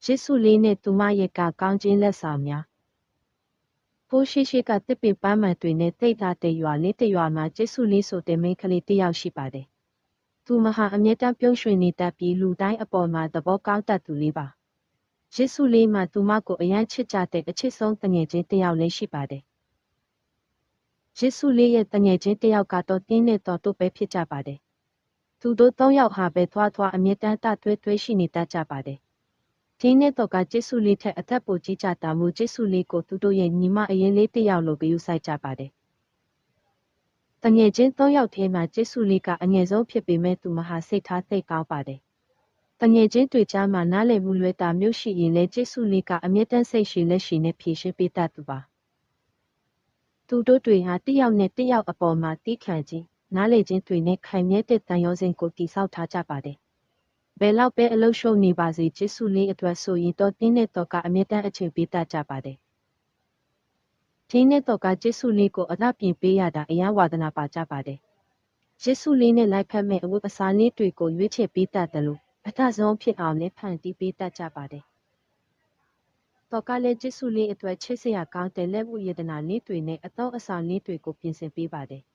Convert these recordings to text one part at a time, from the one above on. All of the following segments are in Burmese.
ယေစုလေးနဲ့သူမရဲ့ကကောင်းခြင်းလက်ဆောင်များဖိုးရှိကတစ်ပင်ပန်းမှန်တွေနဲ့တိတ်ထားတဲ့ရွာလေးတစ်ရွာမှာယေစုလေးဆိုတဲ့မိန်းကလေးတစ်ယောက်ရှိပါတယ်။သူမဟာအမြဲတမ်းပြုံးရွှင်နေတတ်ပြီးလူတိုင်းအပေါ်မှာသဘောကောင်းတတ်သူလေးပါ။ယေစုလေးမှာသူမကိုအယမ်းချစ်ကြတဲ့အချစ်ဆုံးတငယ်ချင်းတစ်ယောက်လည်းရှိပါတယ်။ယေစုလေးရဲ့တငယ်ချင်းတစ်ယောက်ကတော့တင်းနဲ့တော်တို့ပဲဖြစ်ကြပါတယ်။သူတို့၃ယောက်ဟာပဲထွားအမြဲတမ်းတတွဲရှိနေတတ်ကြပါတယ်။တင်းနဲ့တော်ကယေစုလေးထက်အသက်ပိုကြီးကြတာမို့ယေစုလေးကိုသူတို့ရဲ့ညီမအရင်လေးတစ်ယောက်လိုဂရုစိုက်ကြပါတယ်။တငယ်ချင်း၃ယောက်ထဲမှာယေစုလေးကအငယ်ဆုံးဖြစ်ပေမဲ့သူမဟာစိတ်ထားသိပ်ကောင်းပါတယ်။တငယ်ချင်းတွေကြားမှာနားလည်မှုလွဲတာမျိုးရှိရင်လည်းယေစုလေးကအမြဲတမ်းစိတ်ရှည်လက်ရှည်နဲ့ဖြေရှင်းပေးတတ်သူပါ။သူတို့တွေဟာတစ်ယောက်နဲ့တစ်ယောက်အပေါ်မှာတီးခံခြင်းနားလေခြင်းတွေနဲ့ခိုင်မြဲတဲ့တန်ရောစဉ်ကိုတည်ဆောက်ထားကြပါတယ်။ဘယ်လောက်ပဲအလုပ်ရှုပ်နေပါစေယေစုလေးအတွက်ဆိုရင်တော့တင်းနဲ့တော်ကအမြဲတမ်းအချိန်ပေးတတ်ကြပါတယ်။တင်းနဲ့တော်ကယေစုလေးကိုအလှပြင်ပေးရတာအယံဝါဒနာပါကြပါတယ်။ယေစုလေးနဲ့လိုက်ဖက်မဲ့အဝတ်အစားလေးတွေကိုရွေးချယ်ပေးတတ်တယ်လို့အထဆုံးဖြစ်အောင်လည်းဖန်တီးပေးတတ်ကြပါတယ်။တော်ကလည်းယေစုလေးအတွက်ချစ်စရာကောင်းတဲ့လက်ဝတ်ရတနာလေးတွေနဲ့အတော့အဆောင်လေးတွေကိုပြင်ဆင်ပေးပါတယ်။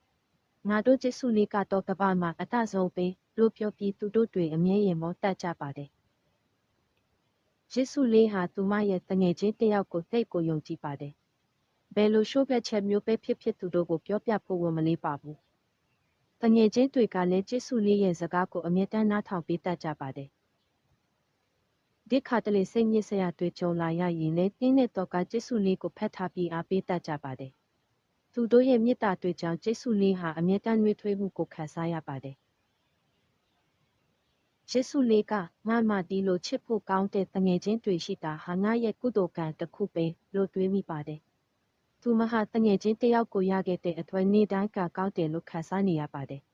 ငါတို့ယေစုလေးကတော့ကမ္ဘာမှာအထဆုံးပဲလို့ပြောပြီးသူတို့တွေအမြဲရင်မောတတ်ကြပါတယ်။ယေစုလေးဟာသူမရဲ့တငယ်ချင်းတစ်ယောက်ကိုသိပ်ကိုယုံကြည်ပါတယ်။ဘယ်လိုရှုပ်ပြက်ချက်မျိုးပဲဖြစ်သူတို့ကိုပြောပြဖို့ဝန်မလေးပါဘူး။တငယ်ချင်းတွေကလည်းယေစုလေးရဲ့စကားကိုအမြဲတမ်းနားထောင်ပေးတတ်ကြပါတယ်။ဒီခါတလေစိတ်ညစ်စရာတွေကြုံလာရရင်လည်းတင်းနဲ့တော်ကယေစုလေးကိုဖက်ထားပြီးအားပေးတတ်ကြပါတယ်။သူတို့ရဲ့မေတ္တာတွေကြောင့်ယေစုလေးဟာအမြဲတမ်းနှွေးထွေးမှုကိုခံစားရပါတယ်။ယေစုလေးကငါမှဒီလိုချစ်ဖို့ကောင်းတဲ့တငယ်ချင်းတွေရှိတာဟာငါရဲ့ကုသိုလ်ကံတစ်ခုပဲလို့တွေးမိပါတယ်။သူမဟာတငယ်ချင်းတစ်ယောက်ကိုရခဲ့တဲ့အတွက်နေ့တိုင်းကကောင်းတယ်လို့ခံစားနေရပါတယ်။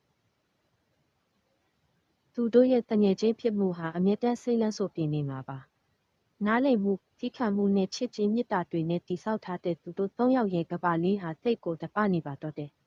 သူတို့ရဲ့တငယ်ချင်းဖြစ်မှုဟာအမြဲတမ်းစိတ်လန့်ဆိုပြင်းနေမှာပါ။နားလည်မှုထိခံမှုနဲ့ချစ်ချင်းမေတ္တာတွေနဲ့တည်ဆောက်ထားတဲ့သူတို့၃ယောက်ရဲ့ကမ္ဘာလေးဟာသိပ်ကိုတပနေပါတော့တယ်။